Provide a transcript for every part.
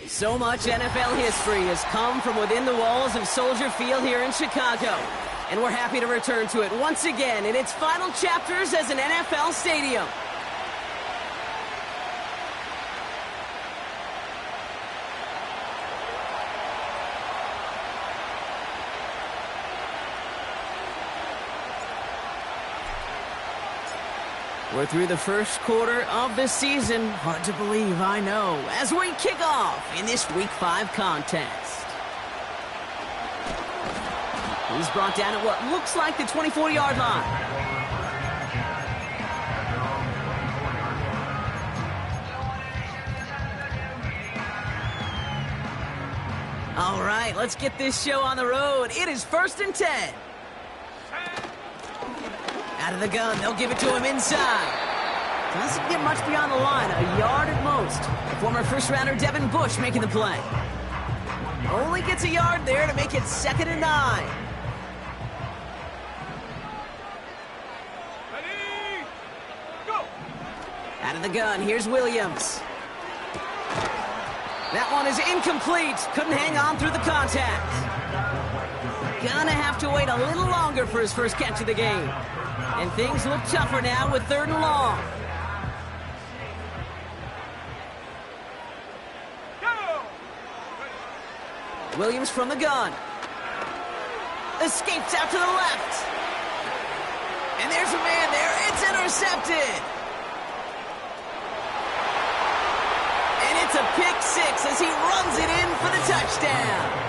So much NFL history has come from within the walls of Soldier Field here in Chicago. And we're happy to return to it once again in its final chapters as an NFL stadium. We're through the first quarter of the season. Hard to believe, I know, as we kick off in this Week 5 contest. He's brought down at what looks like the 24-yard line. All right, let's get this show on the road. It is 1st and 10. Out of the gun, they'll give it to him inside. Doesn't get much beyond the line, a yard at most. Former first-rounder Devin Bush making the play. Only gets a yard there to make it 2nd and 9. Ready, go! Out of the gun, here's Williams. That one is incomplete. Couldn't hang on through the contact. Gonna have to wait a little longer for his first catch of the game. And things look tougher now with 3rd and long. Williams from the gun. Escapes out to the left. And there's a man there. It's intercepted. And it's a pick 6 as he runs it in for the touchdown.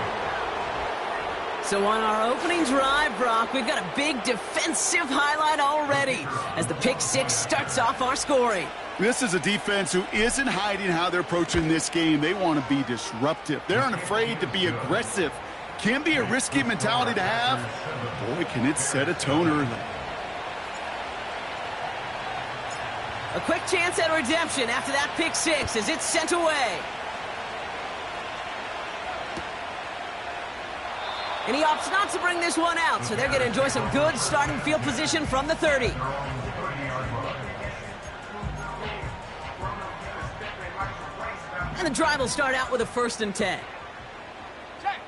So on our opening drive, Brock, we've got a big defensive highlight already as the pick 6 starts off our scoring. This is a defense who isn't hiding how they're approaching this game. They want to be disruptive. They're unafraid to be aggressive. Can be a risky mentality to have. Boy, can it set a tone early. A quick chance at redemption after that pick 6 as it's sent away. And he opts not to bring this one out, so they're going to enjoy some good starting field position from the 30. And the drive will start out with a 1st and 10.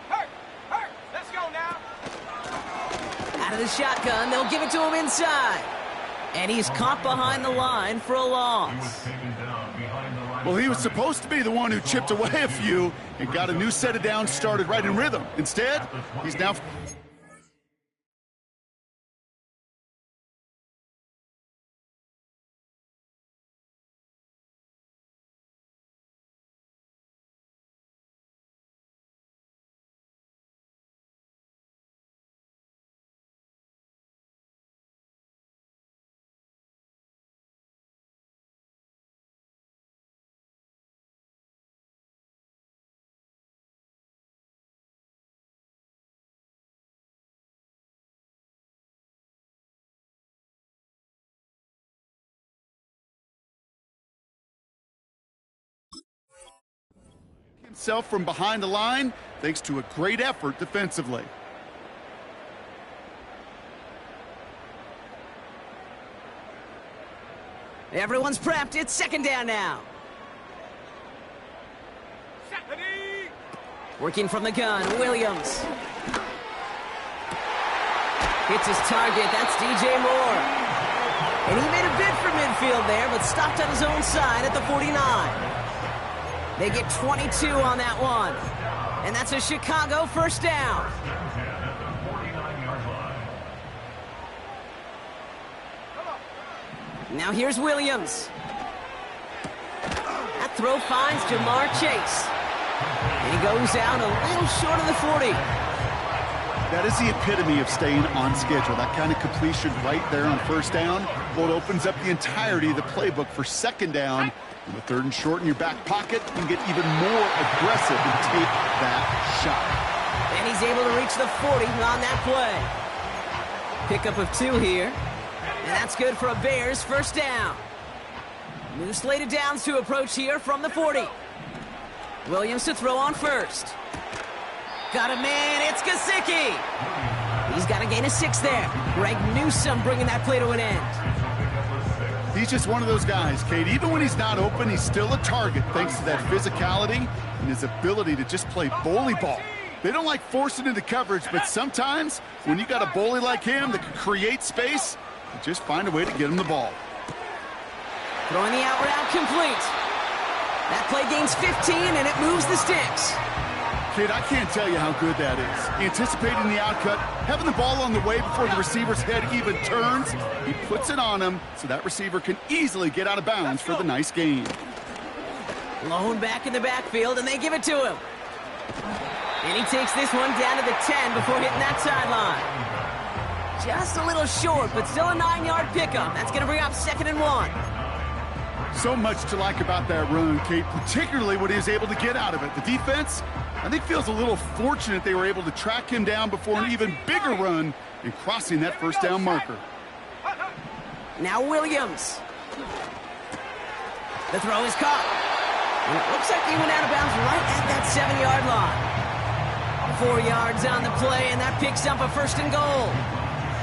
Hurt! Let's go now! Out of the shotgun, they'll give it to him inside. And he's caught behind the line for a loss. Well, he was supposed to be the one who chipped away a few and got a new set of downs started right in rhythm. Instead, he's now... himself from behind the line thanks to a great effort defensively. Everyone's prepped. It's 2nd down now. Ready, Working from the gun, Williams. Hits his target. That's DJ Moore. And he made a bid for midfield there, but stopped on his own side at the 49. They get 22 on that one. And that's a Chicago 1st down. Now here's Williams. That throw finds Jamar Chase. And he goes out a little short of the 40. That is the epitome of staying on schedule. That kind of completion right there on 1st down. Well, it opens up the entirety of the playbook for 2nd down. And with 3rd and short in your back pocket, you can get even more aggressive and take that shot. And he's able to reach the 40 on that play. Pickup of 2 here. And that's good for a Bears 1st down. New slate of downs to approach here from the 40. Williams to throw on 1st. Got a man, it's Gesicki. He's got a gain of 6 there. Greg Newsome bringing that play to an end. He's just one of those guys, Kate. Even when he's not open, he's still a target thanks to that physicality and his ability to just play bully ball. They don't like forcing into coverage, but sometimes when you got a bully like him that can create space, you just find a way to get him the ball. Throwing the out route complete. That play gains 15, and it moves the sticks. Kid, I can't tell you how good that is. Anticipating the outcut, having the ball on the way before the receiver's head even turns, he puts it on him so that receiver can easily get out of bounds for the nice gain. Blown back in the backfield, and they give it to him. And he takes this one down to the 10 before hitting that sideline. Just a little short, but still a 9-yard pickup. That's going to bring up 2nd and 1. So much to like about that run, Kate, particularly what he was able to get out of it. The defense, I think, feels a little fortunate they were able to track him down before an even bigger run in crossing that first down marker. Now Williams. The throw is caught. And it looks like he went out of bounds right at that 7-yard line. 4 yards on the play, and that picks up a 1st and goal.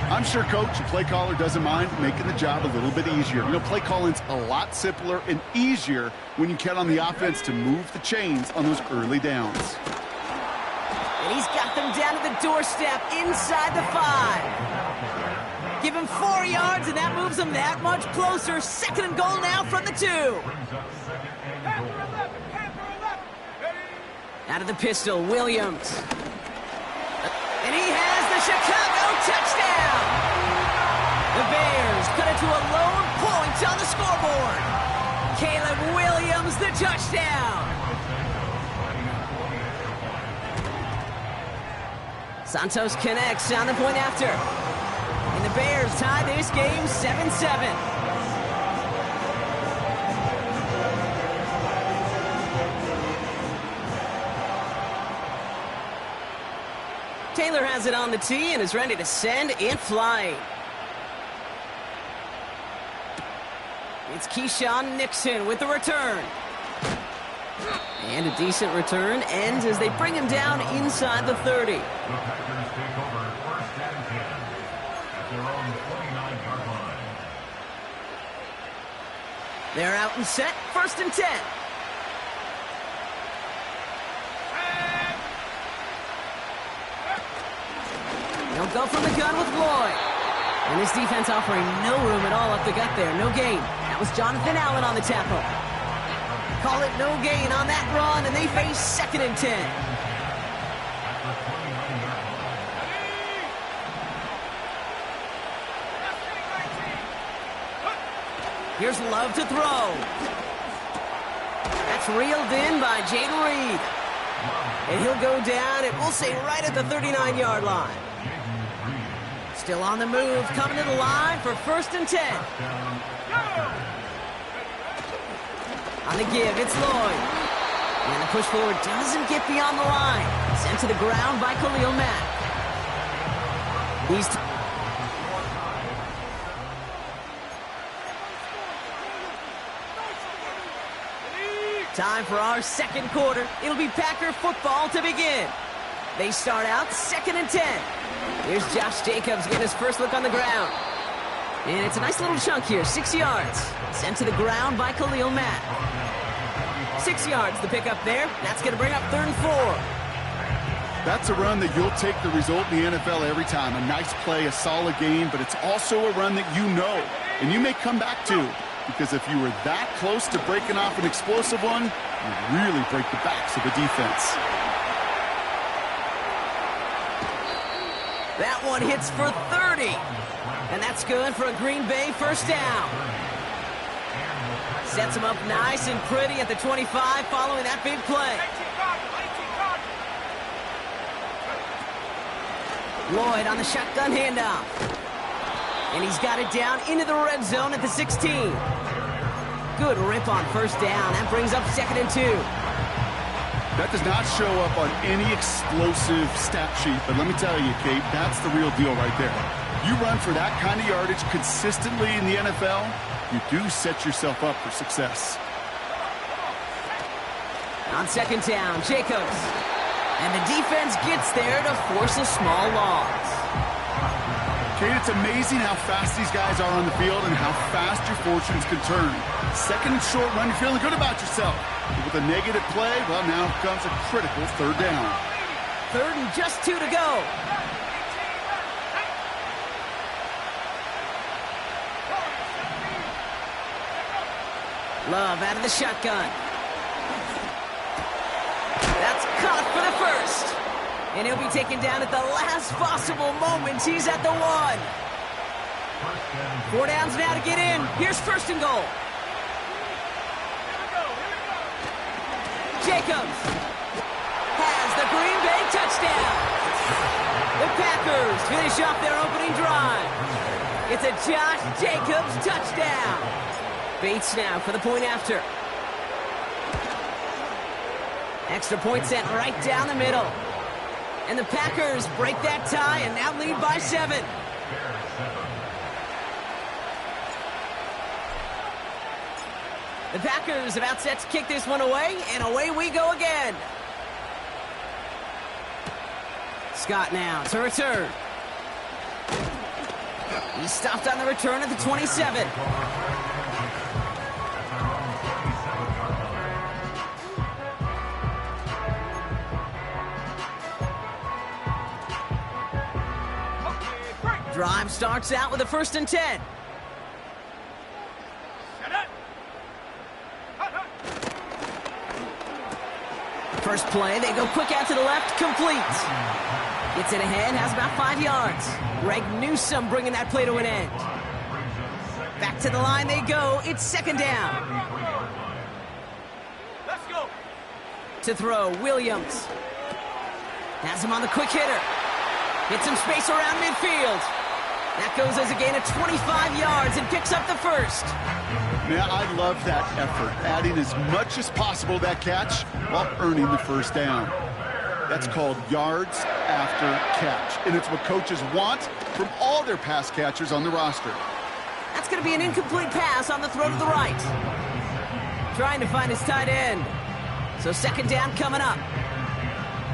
I'm sure coach and play caller doesn't mind making the job a little bit easier. You know, play calling's a lot simpler and easier when you count on the offense to move the chains on those early downs. And he's got them down to the doorstep inside the 5. Give him 4 yards, and that moves them that much closer. 2nd and goal now from the 2. Out of the pistol, Williams. And he has the Chicago touchdown! The Bears cut it to a lone point on the scoreboard. Caleb Williams, the touchdown! Santos connects on the point after. And the Bears tie this game 7-7. Taylor has it on the tee and is ready to send it flying. It's Keyshawn Nixon with the return. And a decent return ends as they bring him down inside the 30. The Packers take over 1st and 10 at their own 29-yard line. They're out and set, 1st and 10. They'll go from the gun with Lloyd. And this defense offering no room at all up the gut there. No gain. That was Jonathan Allen on the tackle. Call it no gain on that run, and they face 2nd and 10. Here's Love to throw. That's reeled in by Jaden Reed. And he'll go down, and we'll say right at the 39-yard line. Still on the move, coming to the line for 1st and 10. On the give, it's Lloyd. And the push forward doesn't get beyond the line. Sent to the ground by Khalil Mack. Time for our 2nd quarter. It'll be Packer football to begin. They start out 2nd and 10. Here's Josh Jacobs getting his first look on the ground. And it's a nice little chunk here, 6 yards. Sent to the ground by Khalil Mack. 6 yards, the pickup there. That's going to bring up 3rd and 4. That's a run that you'll take the result in the NFL every time. A nice play, a solid game, but it's also a run that you know, and you may come back to, because if you were that close to breaking off an explosive one, you really break the backs of the defense. That one hits for 30. And that's good for a Green Bay 1st down. Sets him up nice and pretty at the 25 following that big play. Lloyd on the shotgun handoff. And he's got it down into the red zone at the 16. Good rip on 1st down. That brings up 2nd and 2. That does not show up on any explosive stat sheet, but let me tell you, Kate, that's the real deal right there. You run for that kind of yardage consistently in the NFL, you do set yourself up for success. On 2nd down, Jacobs. And the defense gets there to force a small loss. Kate, it's amazing how fast these guys are on the field and how fast your fortunes can turn. Second and short run, you're feeling good about yourself. But with a negative play, well, now comes a critical third down. Third and just 2 to go. Love out of the shotgun. That's caught for the first. And he'll be taken down at the last possible moment. He's at the 1. 4 downs now to get in. Here's first and goal. Jacobs has the Green Bay touchdown. The Packers finish off their opening drive. It's a Josh Jacobs touchdown. Bates now for the point after. Extra point sent right down the middle. And the Packers break that tie and now lead by 7. The Packers about set to kick this one away, and away we go again. Scott now to return. He stopped on the return at the 27. Drive starts out with a 1st and 10. First play, they go quick out to the left, complete. Gets it ahead, has about 5 yards. Greg Newsome bringing that play to an end. Back to the line they go. It's 2nd down. Let's go. To throw, Williams. Has him on the quick hitter. Gets some space around midfield. That goes as a gain of 25 yards and picks up the first. Yeah, I love that effort, adding as much as possible to that catch while earning the first down. That's called yards after catch, and it's what coaches want from all their pass catchers on the roster. That's going to be an incomplete pass on the throw to the right. Trying to find his tight end. So 2nd down coming up.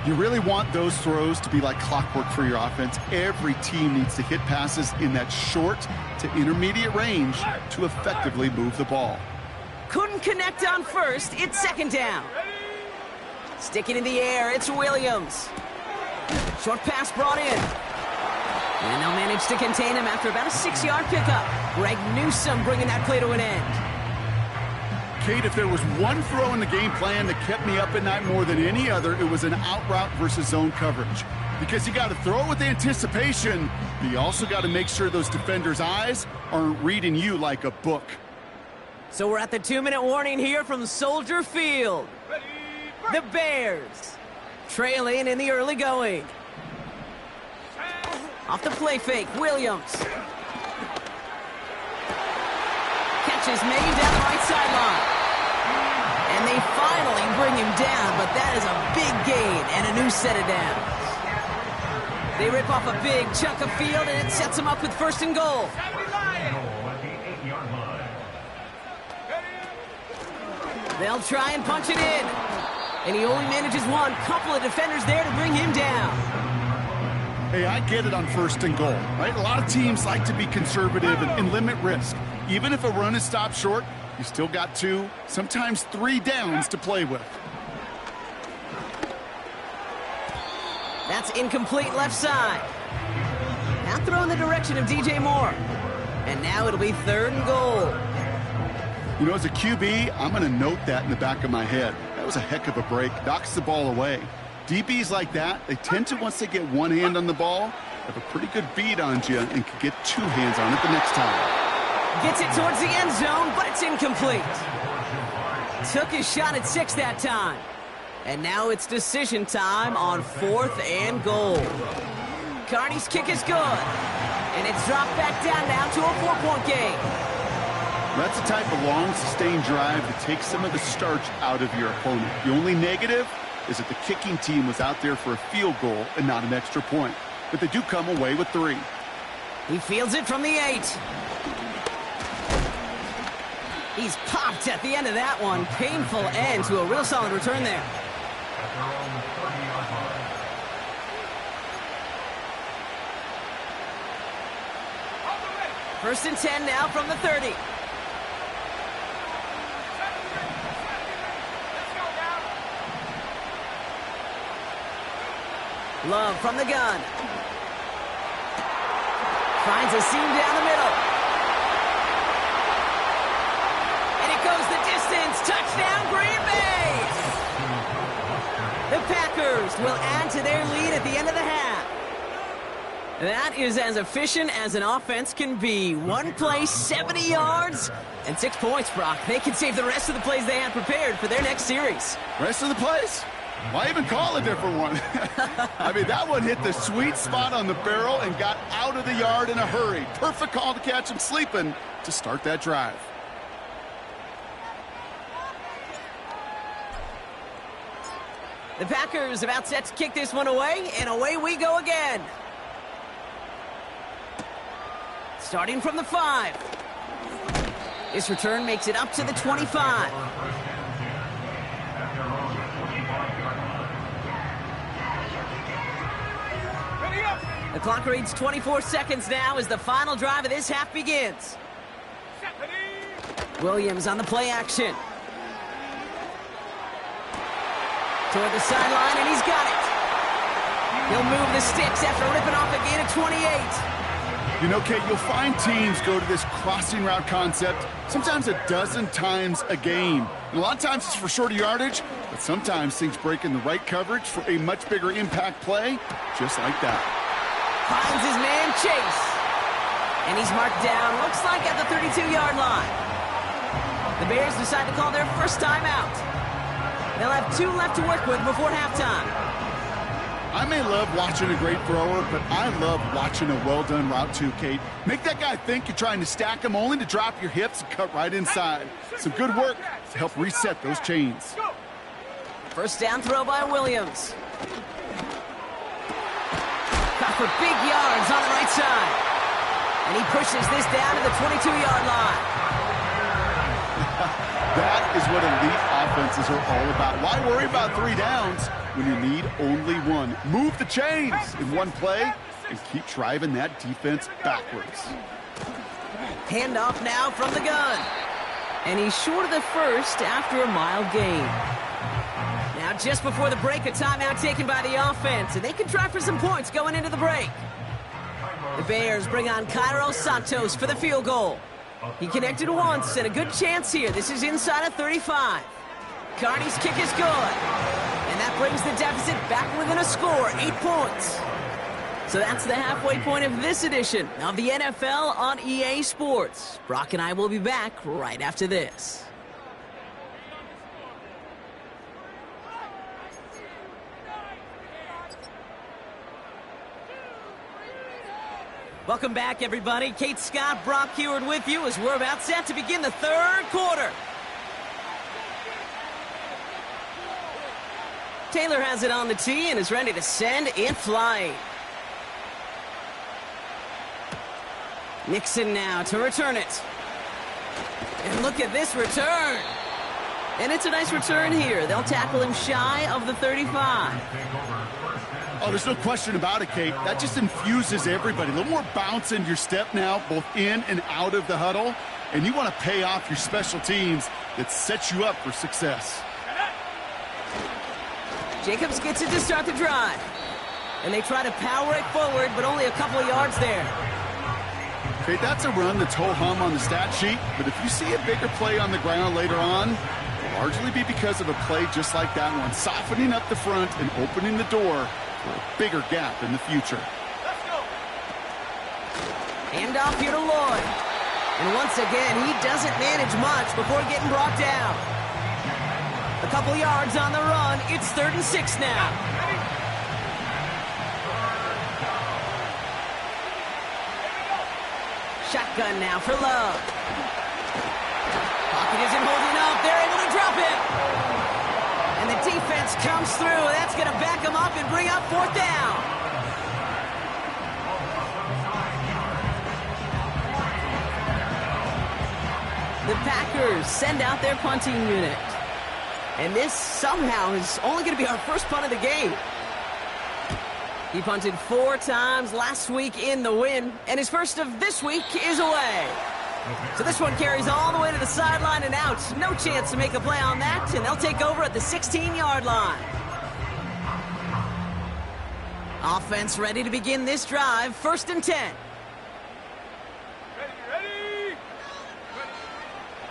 You really want those throws to be like clockwork for your offense. Every team needs to hit passes in that short to intermediate range to effectively move the ball. Couldn't connect on first. It's 2nd down. Sticking in the air, it's Williams. Short pass brought in. And they'll manage to contain him after about a 6-yard pickup. Greg Newsome bringing that play to an end. Kate, if there was one throw in the game plan that kept me up at night more than any other, it was an out route versus zone coverage. Because you got to throw it with anticipation, but you also got to make sure those defenders' eyes aren't reading you like a book. So we're at the 2-minute warning here from Soldier Field. The Bears trailing in the early going. Off the play fake, Williams. Catch is made down the right sideline. And they finally bring him down, but that is a big gain and a new set of downs. They rip off a big chunk of field, and it sets them up with 1st and goal. They'll try and punch it in. And he only manages one. Couple of defenders there to bring him down. Hey, I get it on 1st and goal, right? A lot of teams like to be conservative and limit risk. Even if a run is stopped short, you still got 2, sometimes 3 downs to play with. That's incomplete left side. Now throw in the direction of DJ Moore. And now it'll be 3rd and goal. You know, as a QB, I'm going to note that in the back of my head. That was a heck of a break. Knocks the ball away. DBs like that, they tend to, once they get one hand on the ball, have a pretty good beat on you and can get 2 hands on it the next time. Gets it towards the end zone, but it's incomplete. Took his shot at 6 that time. And now it's decision time on 4th and goal. Carney's kick is good. And it's dropped back down now to a 4-point game. That's the type of long, sustained drive that takes some of the starch out of your opponent. The only negative is that the kicking team was out there for a field goal and not an extra point. But they do come away with 3. He fields it from the 8. He's popped at the end of that one. Painful end to a real solid return there. First and 10 now from the 30. Let's go now. Love from the gun. Finds a seam down the middle. And it goes the distance. Touchdown, Green Bay! The Packers will add to their lead at the end of the half. That is as efficient as an offense can be. One play, 70 yards, and 6 points, Brock. They can save the rest of the plays they had prepared for their next series. Rest of the plays? Why even call a different one? I mean, that one hit the sweet spot on the barrel and got out of the yard in a hurry. Perfect call to catch him sleeping to start that drive. The Packers about set to kick this one away, and away we go again. Starting from the 5. This return makes it up to the 25. The clock reads 24 seconds now as the final drive of this half begins. Williams on the play action. Toward the sideline, and he's got it. He'll move the sticks after ripping off a gain of 28. You know, Kate, you'll find teams go to this crossing route concept sometimes a dozen times a game. And a lot of times it's for shorter yardage, but sometimes things break in the right coverage for a much bigger impact play, just like that. Finds his man, Chase. And he's marked down, looks like at the 32-yard line. The Bears decide to call their first timeout. They'll have 2 left to work with before halftime. I may love watching a great thrower, but I love watching a well-done route too, Kate. Make that guy think you're trying to stack him only to drop your hips and cut right inside. Some good work to help reset those chains. First down throw by Williams. Got for big yards on the right side. And he pushes this down to the 22-yard line. That is what elite offenses are all about. Why worry about 3 downs when you need only 1? Move the chains in one play and keep driving that defense backwards. Handoff now from the gun. And he's short of the first after a mile gain. Now just before the break, a timeout taken by the offense, and they can try for some points going into the break. The Bears bring on Cairo Santos for the field goal. He connected once, and a good chance here. This is inside of 35. Carney's kick is good. And that brings the deficit back within a score, 8 points. So that's the halfway point of this edition of the NFL on EA Sports. Brock and I will be back right after this. Welcome back, everybody. Kate Scott, Brock Heward with you as we're about set to begin the third quarter. Taylor has it on the tee and is ready to send it flying. Nixon now to return it. And look at this return. And it's a nice return here. They'll tackle him shy of the 35. Oh, there's no question about it, Kate. That just infuses everybody. A little more bounce in your step now, both in and out of the huddle. And you want to pay off your special teams that sets you up for success. Jacobs gets it to start the drive. And they try to power it forward, but only a couple of yards there. Kate, that's a run that's ho-hum on the stat sheet. But if you see a bigger play on the ground later on, it'll largely be because of a play just like that one, softening up the front and opening the door for a bigger gap in the future. Let's go. Hand off here to Lloyd. And once again, he doesn't manage much before getting brought down. A couple yards on the run. It's 3rd and 6 now. Shotgun now for Love. Pocket isn't holding up. They're able to drop it. And the defense comes through. That's going to back them up and bring up 4th down. The Packers send out their punting unit. And this somehow is only going to be our first punt of the game. He punted 4 times last week in the win, and his first of this week is away. So this one carries all the way to the sideline and out. No chance to make a play on that, and they'll take over at the 16-yard line. Offense ready to begin this drive, 1st and 10. Ready.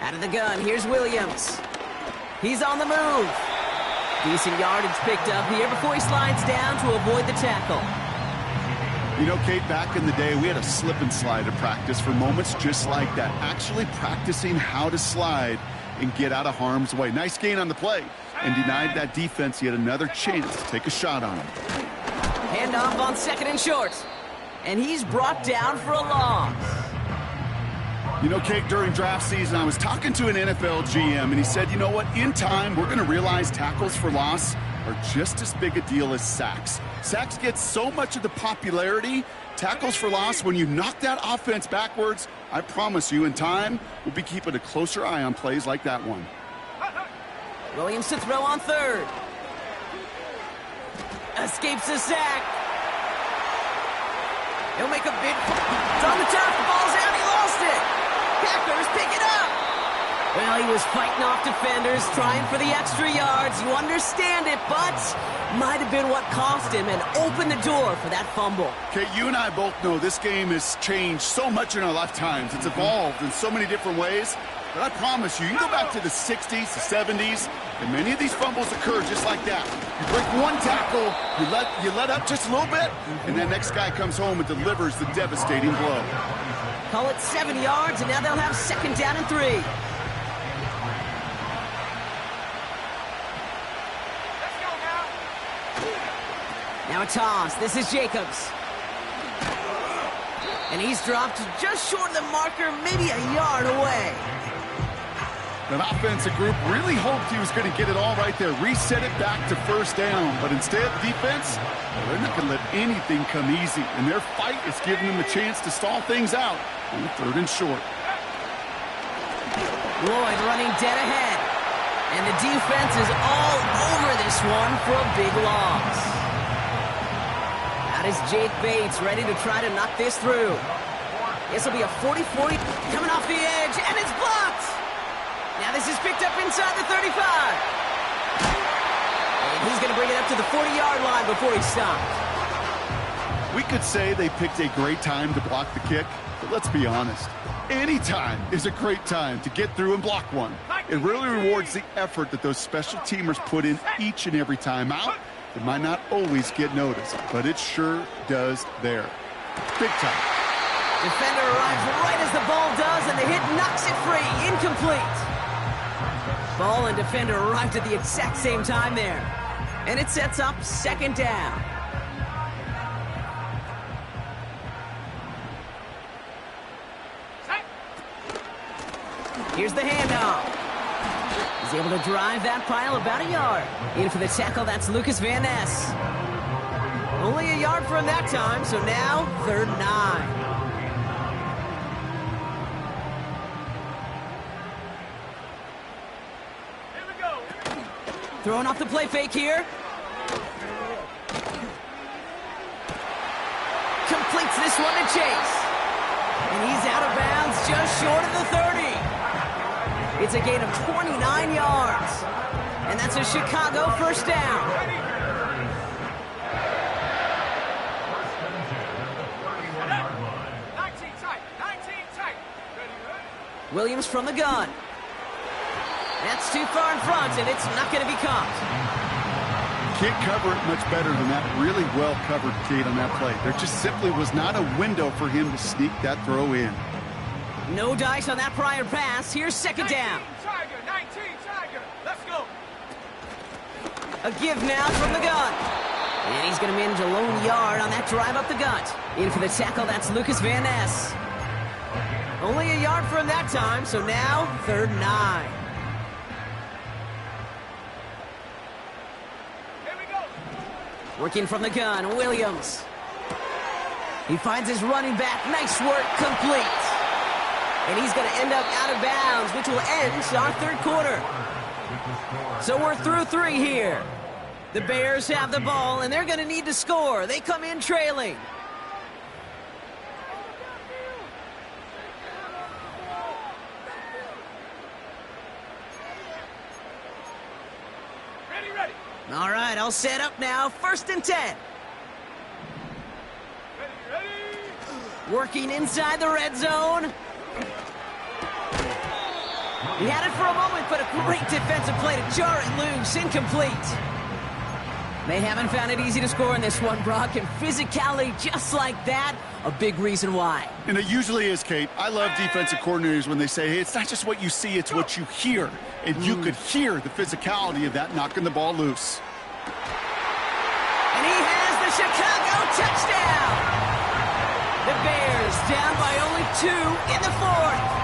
Out of the gun, here's Williams. He's on the move. Decent yardage picked up here before he slides down to avoid the tackle. You know, Kate, back in the day, we had a slip and slide to practice for moments just like that. Actually practicing how to slide and get out of harm's way. Nice gain on the play, and denied that defense yet another chance to take a shot on him. Handoff on 2nd and short. And he's brought down for a loss. You know, Kate, during draft season, I was talking to an NFL GM, and he said, you know what, in time, we're going to realize tackles for loss are just as big a deal as sacks. Sacks get so much of the popularity. Tackles for loss, when you knock that offense backwards, I promise you, in time, we'll be keeping a closer eye on plays like that one. Williams to throw on 3rd. Escapes the sack. He'll make a big... It's on the turf, the ball's out, he lost it. Packers pick it up. Well, he was fighting off defenders, trying for the extra yards. You understand it, but might have been what cost him and opened the door for that fumble. Okay, you and I both know this game has changed so much in our lifetimes. It's evolved in so many different ways. But I promise you, you go back to the 60s, the 70s, and many of these fumbles occur just like that. You break one tackle, you let up just a little bit, and that next guy comes home and delivers the devastating blow. Call it 7 yards, and now they'll have 2nd down and 3. Let's go now. Now a toss. This is Jacobs. And he's dropped just short of the marker, maybe a yard away. That offensive group really hoped he was going to get it all right there, reset it back to 1st down. But instead, defense, they're not going to let anything come easy. And their fight is giving them a chance to stall things out on 3rd and short. Lloyd running dead ahead. And the defense is all over this one for a big loss. Out is Jake Bates, ready to try to knock this through. This will be a 40-40 coming off the edge, and it's blocked. Now this is picked up inside the 35. And he's going to bring it up to the 40-yard line before he stops. We could say they picked a great time to block the kick, but let's be honest. Any time is a great time to get through and block one. It really rewards the effort that those special teamers put in each and every time out. It might not always get noticed, but it sure does there. Big time. Defender arrives right as the ball does, and the hit knocks it free. Incomplete. Ball and defender arrived at the exact same time there. And it sets up 2nd down. Here's the handoff. He's able to drive that pile about a yard. In for the tackle, that's Lucas Van Ness. Only a yard for him that time, so now 3rd and 9. Throwing off the play fake here. Completes this one to Chase. And he's out of bounds just short of the 30. It's a gain of 29 yards. And that's a Chicago 1st down. Williams from the gun. That's too far in front, and it's not going to be caught. Can't cover it much better than that. Really well covered, Kate, on that play. There just simply was not a window for him to sneak that throw in. No dice on that prior pass. Here's 2nd down. 19 Tiger. Let's go. A give now from the gun. And he's going to manage a lone yard on that drive up the gut. In for the tackle, that's Lucas Van Ness. Only a yard for him that time, so now 3rd and 9. Working from the gun, Williams. He finds his running back. Nice work, complete. And he's going to end up out of bounds, which will end our 3rd quarter. So we're through 3 here. The Bears have the ball, and they're going to need to score. They come in trailing. Ready. All right, I'll set up now. 1st and 10. Ready. Working inside the red zone. He had it for a moment, but a great defensive play to jar it loose. Incomplete. They haven't found it easy to score in this one, Brock, and physicality just like that, a big reason why. And it usually is, Kate. I love defensive coordinators when they say, hey, it's not just what you see, it's what you hear. And you could hear the physicality of that knocking the ball loose. And he has the Chicago touchdown. The Bears down by only 2 in the 4th.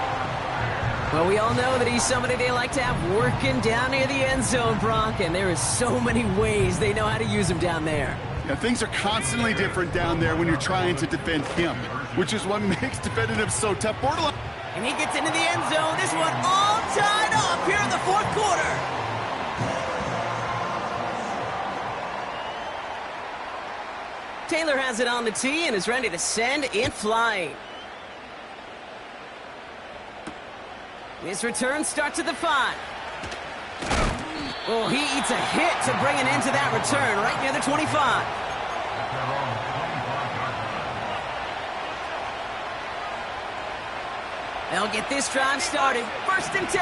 Well, we all know that he's somebody they like to have working down near the end zone, Brock, and there is so many ways they know how to use him down there. Yeah, things are constantly different down there when you're trying to defend him, which is what makes defending him so tough. Borderline. And he gets into the end zone. This one all tied up here in the 4th quarter. Taylor has it on the tee and is ready to send it flying. His return starts at the 5. Oh, he eats a hit to bring it into that return right near the 25. They'll get this drive started. 1st and 10.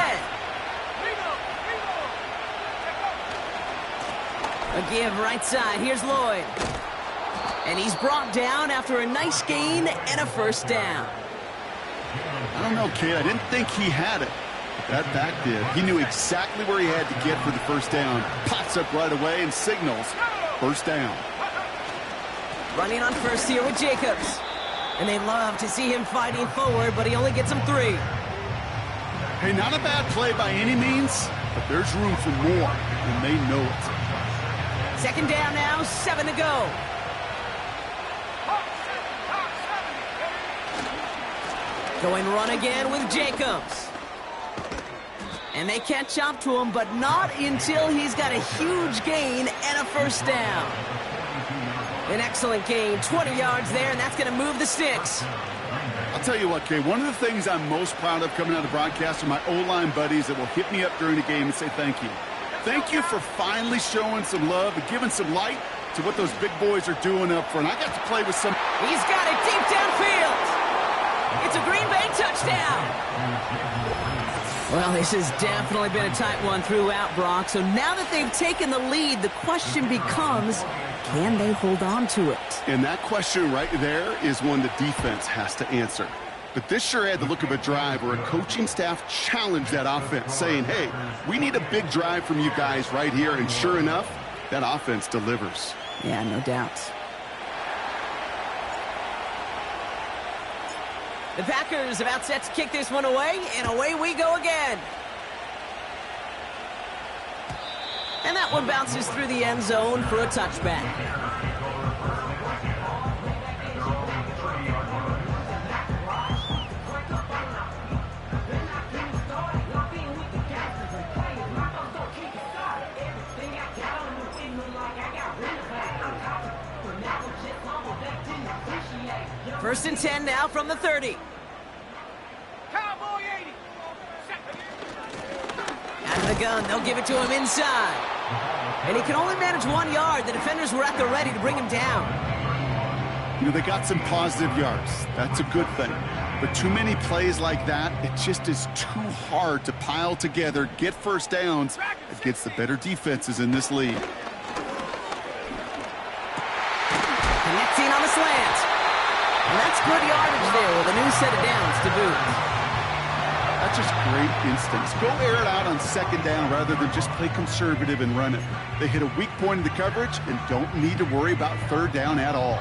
A give right side. Here's Lloyd. And he's brought down after a nice gain and a 1st down. I don't know, Kate. I didn't think he had it. That back did. He knew exactly where he had to get for the 1st down. Pops up right away and signals 1st down. Running on 1st here with Jacobs. And they love to see him fighting forward, but he only gets him 3. Hey, not a bad play by any means, but there's room for more, and they know it. 2nd down now, 7 to go. Going run again with Jacobs. And they catch up to him, but not until he's got a huge gain and a 1st down. An excellent gain, 20 yards there, and that's going to move the sticks. I'll tell you what, Kay, one of the things I'm most proud of coming out of the broadcast are my O-line buddies that will hit me up during the game and say thank you. Thank you for finally showing some love and giving some light to what those big boys are doing up front. I got to play with some... He's got it deep downfield. It's a Green Bay touchdown. Well, this has definitely been a tight one throughout, Brock. So now that they've taken the lead, the question becomes, can they hold on to it? And that question right there is one the defense has to answer. But this sure had the look of a drive where a coaching staff challenged that offense, saying, hey, we need a big drive from you guys right here. And sure enough, that offense delivers. Yeah, no doubt. The Packers about set to kick this one away, and away we go again. And that one bounces through the end zone for a touchback. First and 10 now from the 30. Cowboy 80. Out of the gun, they'll give it to him inside. And he can only manage 1 yard. The defenders were at the ready to bring him down. You know, they got some positive yards. That's a good thing. But too many plays like that, it just is too hard to pile together, get 1st downs against the better defenses in this league. Connecting on the slant. And that's good yardage there with a new set of downs to boot. That's just great instincts. Go air it out on 2nd down rather than just play conservative and run it. They hit a weak point in the coverage and don't need to worry about 3rd down at all.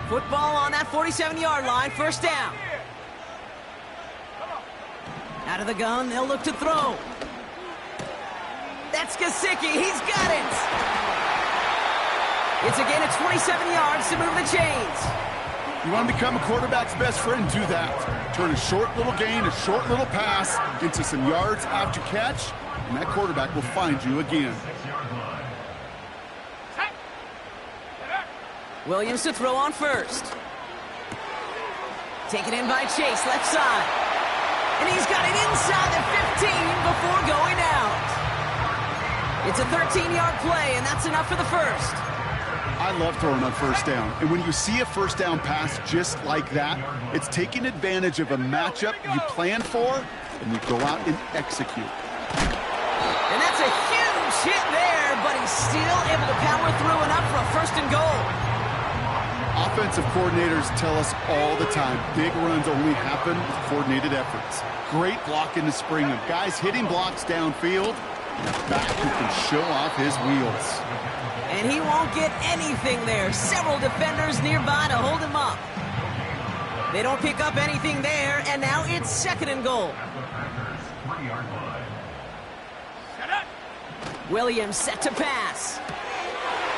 Football on that 47-yard line, 1st down. Out of the gun, they'll look to throw. That's Gesicki, he's got it! It's again at 27 yards to move the chains. You want to become a quarterback's best friend, do that. Turn a short little gain, a short little pass into some yards after catch, and that quarterback will find you again. Williams to throw on first. Taken in by Chase, left side. And he's got it inside the 15 before going out. It's a 13-yard play, and that's enough for the first. I love throwing on first down. And when you see a first down pass just like that, it's taking advantage of a matchup you plan for, and you go out and execute. And that's a huge hit there, but he's still able to power through enough for a first and goal. Offensive coordinators tell us all the time, big runs only happen with coordinated efforts. Great block in the spring of guys hitting blocks downfield, and a back who can show off his wheels. And he won't get anything there. Several defenders nearby to hold him up. They don't pick up anything there, and now it's second and goal. Williams set to pass.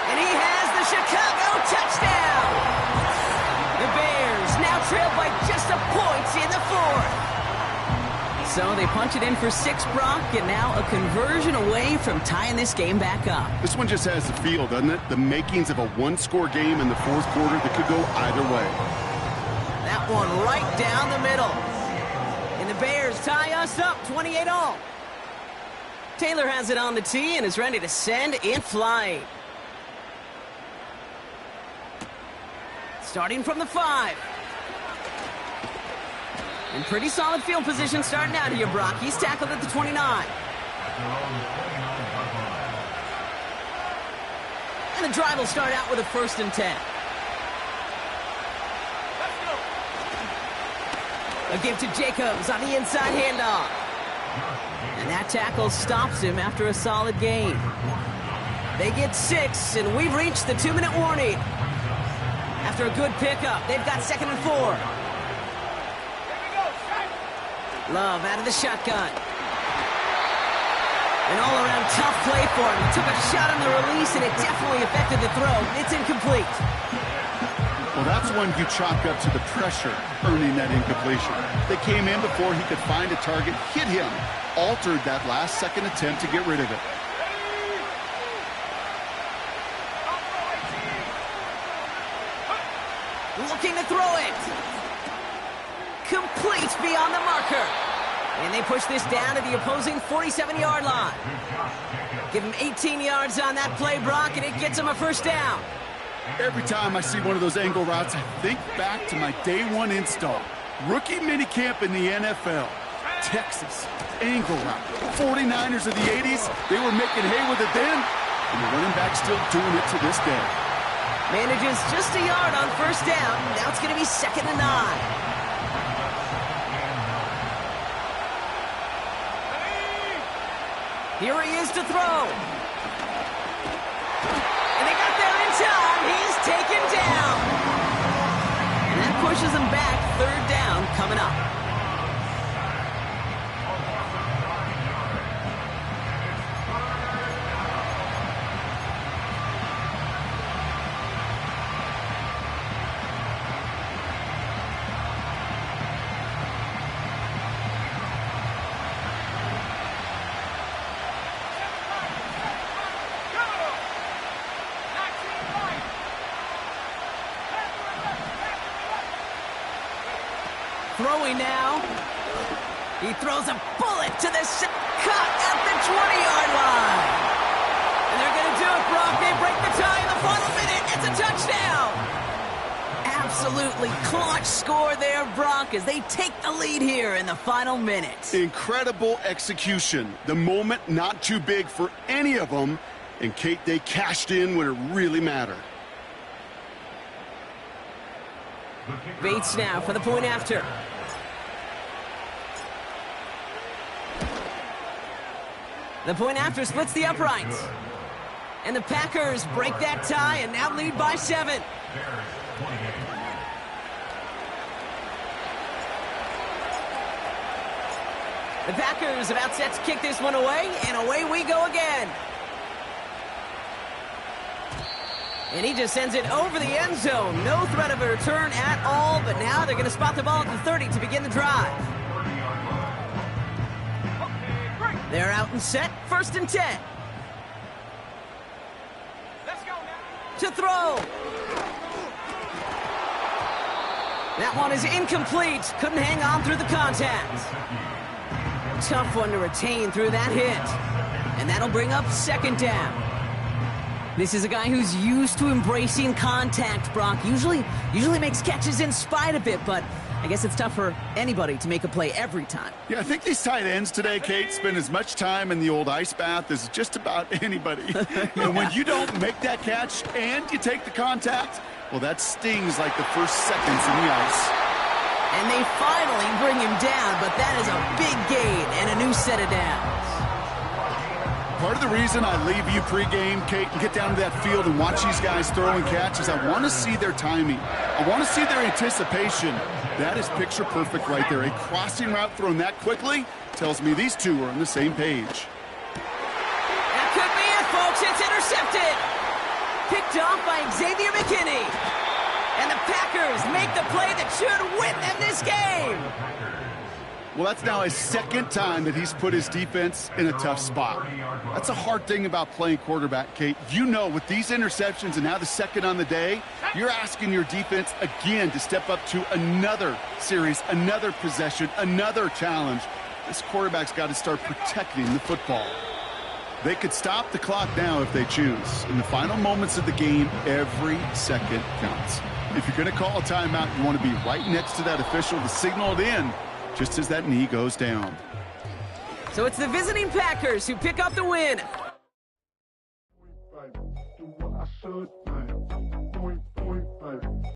And he has the Chicago touchdown. The Bears now trail by just a point in the fourth. So they punch it in for 6, Brock, and now a conversion away from tying this game back up. This one just has the feel, doesn't it? The makings of a one-score game in the fourth quarter that could go either way. That one right down the middle. And the Bears tie us up 28-all. Taylor has it on the tee and is ready to send in flight. Starting from the 5. In pretty solid field position starting out here, Brock. He's tackled at the 29. And the drive will start out with a 1st and 10. A give to Jacobs on the inside handoff. And that tackle stops him after a solid gain. They get 6, and we've reached the 2-minute warning. After a good pickup, they've got 2nd and 4. Love out of the shotgun. An all-around tough play for him. He took a shot on the release, and it definitely affected the throw. It's incomplete. Well, that's one you chalk up to the pressure earning that incompletion. They came in before he could find a target, hit him, altered that last-second attempt to get rid of it. Looking to throw it. Complete beyond the marker. And they push this down to the opposing 47-yard line. Give him 18 yards on that play, Brock, and it gets him a first down. Every time I see one of those angle routes, I think back to my day one install. Rookie minicamp in the NFL. Texas, angle route. 49ers of the 80s, they were making hay with it then, and the running back's still doing it to this day. Manages just a yard on first down. Now it's going to be 2nd and 9. Here he is to throw. And they got there in time. He's taken down. And that pushes him back. 3rd down coming up. Throwing now. He throws a bullet to the cut at the 20-yard line. And they're going to do it, Brock. They break the tie in the final minute. It's a touchdown. Absolutely clutch score there, Brock, as they take the lead here in the final minute. Incredible execution. The moment not too big for any of them. And, Kate, they cashed in when it really mattered. Bates now for the point after. The point after splits the uprights. And the Packers break that tie and now lead by 7. The Packers about set to kick this one away, and away we go again. And he just sends it over the end zone. No threat of a return at all, but now they're going to spot the ball at the 30 to begin the drive. They're out and set. 1st and 10. Let's go now. To throw. That one is incomplete. Couldn't hang on through the contact. Tough one to retain through that hit. And that'll bring up second down. This is a guy who's used to embracing contact, Brock. Usually makes catches in spite of it, but I guess it's tough for anybody to make a play every time. Yeah, I think these tight ends today, Kate, spend as much time in the old ice bath as just about anybody. And when you don't make that catch and you take the contact, well, that stings like the first seconds in the ice. And they finally bring him down, but that is a big gain and a new set of downs. Part of the reason I leave you pregame, Kate, and get down to that field and watch these guys throw and catch is I want to see their timing. I want to see their anticipation. That is picture perfect right there. A crossing route thrown that quickly tells me these two are on the same page. That could be it, folks. It's intercepted. Picked off by Xavier McKinney. And the Packers make the play that should win them this game. Well, that's now his second time that he's put his defense in a tough spot. That's a hard thing about playing quarterback, Kate. You know, with these interceptions and now the second on the day, you're asking your defense again to step up to another series, another possession, another challenge. This quarterback's got to start protecting the football. They could stop the clock now if they choose. In the final moments of the game, every second counts. If you're going to call a timeout, you want to be right next to that official to signal it in just as that knee goes down. So it's the visiting Packers who pick up the win.